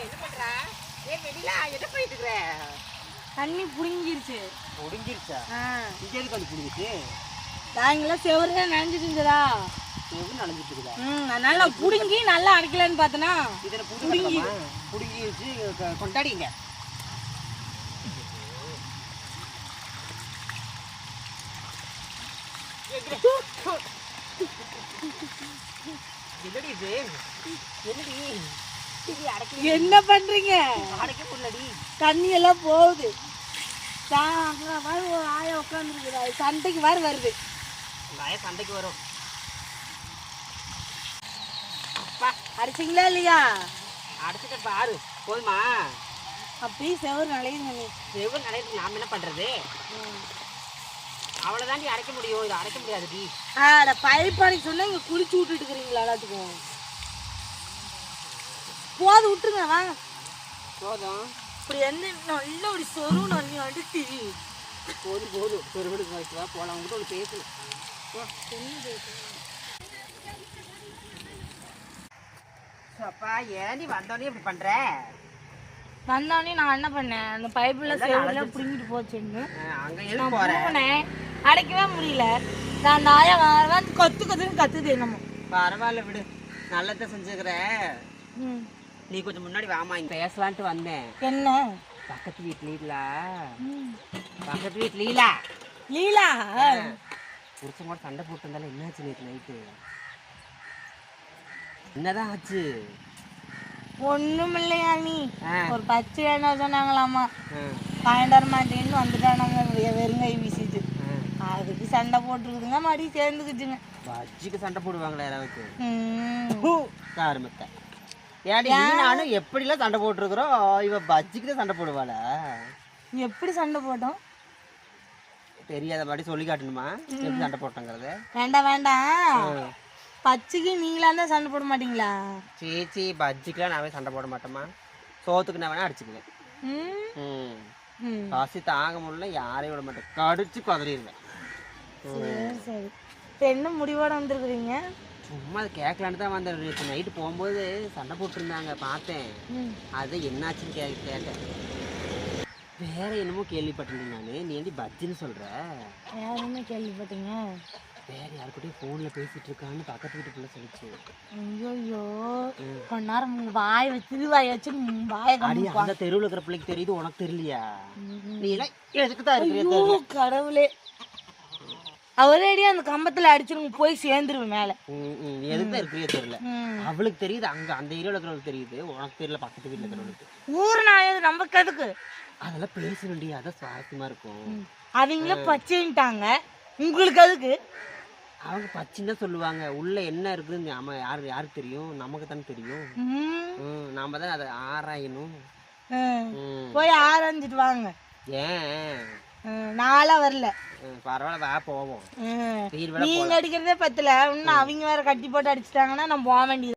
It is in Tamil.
என்ன பண்ற? வெளியில என்ன போயிட்டு இருக்கிற? தண்ணி புடுங்கிருச்சு. புடுங்கிருச்சா? இங்க எதுக்கு வந்து புடுங்கிச்சு? தாங்கெல்லாம் செவரு நனைஞ்சிட்டு இருந்ததா? செவரு நனைஞ்சிட்டு இருக்குதா? அதனால புடுங்கி நல்லா அடைக்கலன்னு பார்த்தனா இதுல புடுங்கி வச்சு கொண்டாடிங்க. என்ன பண்றீங்க? அடைக்க முடியலடி, தண்ணி எல்லாம் போகுது. ஒரு ஆயா உட்காந்துருக்குது, சண்டைக்கு வருது. ஆயா சண்டைக்கு வரும். அடிச்சிங்களா இல்லையா? அடிச்சுட்டு பாரு போதுமா? அப்படியே செவரு நலையுங்க. நீ செவரு நலையிட்டு நாம என்ன பண்றது? அவ்வளவுதான் அடைக்க முடியும், இது அடைக்க முடியாதுடி. பைப்பானி சொன்னா இங்க குளிச்சு விட்டுட்டு இருக்கிறீங்களா? எல்லாத்துக்கும் போது விட்டுருங்க, வாங்க. போதும். இப்படி என்ன நல்ல ஒரு சொரு நன்னி அடிச்சு போதும் சொருவிடுக்கு வச்சுவா போலாம். உங்ககிட்ட ஒன்று பேசணும். அப்பா ஏன் நீ வந்தோடனே இப்படி பண்ற? வந்தோடனே நான் என்ன பண்ணேன், அந்த பைப்புல செவரெல்லாம் பிடிங்கிட்டு போச்சுன்னு அங்க எது போறேன், அடைக்கவே முடியல. நான் நாயா கத்துன்னு கத்துது என்னமோ. பரவாயில்ல விடு, நல்லதை செஞ்சுக்கிற. நீ கொஞ்சம் முன்னாடி வாமா, இங்க பேசலான்ட்டு வந்தேன். என்ன? பக்கத்து வீட்டு லீலா லீலா புருஷன் கூட சண்டை போட்டு இருந்தாலும் என்னாச்சு நேற்று நைட்டு? என்னதான் ஆச்சு? ஒண்ணும் இல்லையா? நீ ஒரு பச்சை வேணும் சொன்னாங்களாமா, 12 மாட்டேன்னு வந்துட்டானாங்க வெறுங்கை வீசிட்டு. அதுக்கு சண்டை போட்டுருக்குதுங்க, மடி சேர்ந்துக்குச்சுங்க. பஜ்ஜிக்கு சண்டை போடுவாங்களா யாராவது? காரமத்தை ஏடி நானும் எப்படிலாம் சண்டை போட்டுருக்குறோம், இவ பஜ்ஜிக்கு தான் சண்டை போடுவாளா? எப்படி சண்டை போட்டோம் தெரியாத மாதிரி சொல்லி காட்டணுமா எப்படி சண்டை போட்டோங்கிறது? வேண்டாம், பச்சைக்கு நீங்களாம் தான் சண்டை போட மாட்டீங்களா? சீச்சி, பஜ்ஜிக்கெலாம் நானே சண்டை போட மாட்டோமா. சோத்துக்கு நான் வேணா அடிச்சுக்குவேன். பசி தாங்க முடியல, யாரையும் விட மாட்டேன், கடிச்சு குதறிடுவேன். சரி, என்ன முடிவோட வந்துருக்குறீங்க? சும்மா அது கேட்கலான்னு தான் வந்தேன். நேற்று நைட்டு போகும்போது சண்டை போட்டுருந்தாங்க, பார்த்தேன். அது என்னாச்சுன்னு கேட்டேன். வேற என்னமோ கேள்விப்பட்டேன் நான். நீ ஏண்டி பஜ்ஜின்னு சொல்ற? யாருமே கேள்விப்பட்டீங்க? வேற யாருக்கிட்டையும் ஃபோனில் பேசிட்டு இருக்கான்னு பக்கத்து வீட்டுக்குள்ள சொல்லிச்சு. ஐயோ, கொஞ்ச நேரம் வாய் வச்சு வாய் வச்சு வாயை அந்த தெருவில் இருக்கிற பிள்ளைக்கு தெரியுது, உனக்கு தெரியலையா? நீ எல்லாம் எதுக்கு தான் இருக்கிற? கடவுளே, அவரேடியா அந்த கம்பத்துல அடிச்சுன்னு போய் சேர்ந்துருவேன் மேல. நீ எதுக்கு தான் இருக்கிறே தெரியல. அவளுக்கு தெரியுது, அங்க அந்த ஏரியாவில் இருக்கிறவளுக்கு தெரியுது, உனக்கு தெரியல பக்கத்து வீட்டில் இருக்கிறவளுக்கு. ஊர் நாயது நமக்கு எதுக்கு? அதெல்லாம் பேசணுண்டி, அதான் சுவாரஸ்யமா இருக்கும். அவங்கள பச்சைன்ட்டாங்க, உங்களுக்கு அதுக்கு? அவங்க பச்சைன்னு தான் சொல்லுவாங்க, உள்ள என்ன இருக்குதுன்னு நம்ம யாருக்கு தெரியும்? நமக்கு தானே தெரியும். நாம தான் அதை ஆராயணும். போய் ஆராய்ஞ்சிட்டு வாங்க. ஏன் நாளா வரல? பரவாயில்ல, வா போவோம். நீங்க அடிக்கிறதே பத்தல, இன்னும் அவங்க வேற கட்டி போட்டு அடிச்சுட்டாங்கன்னா நான் போக வேண்டியது.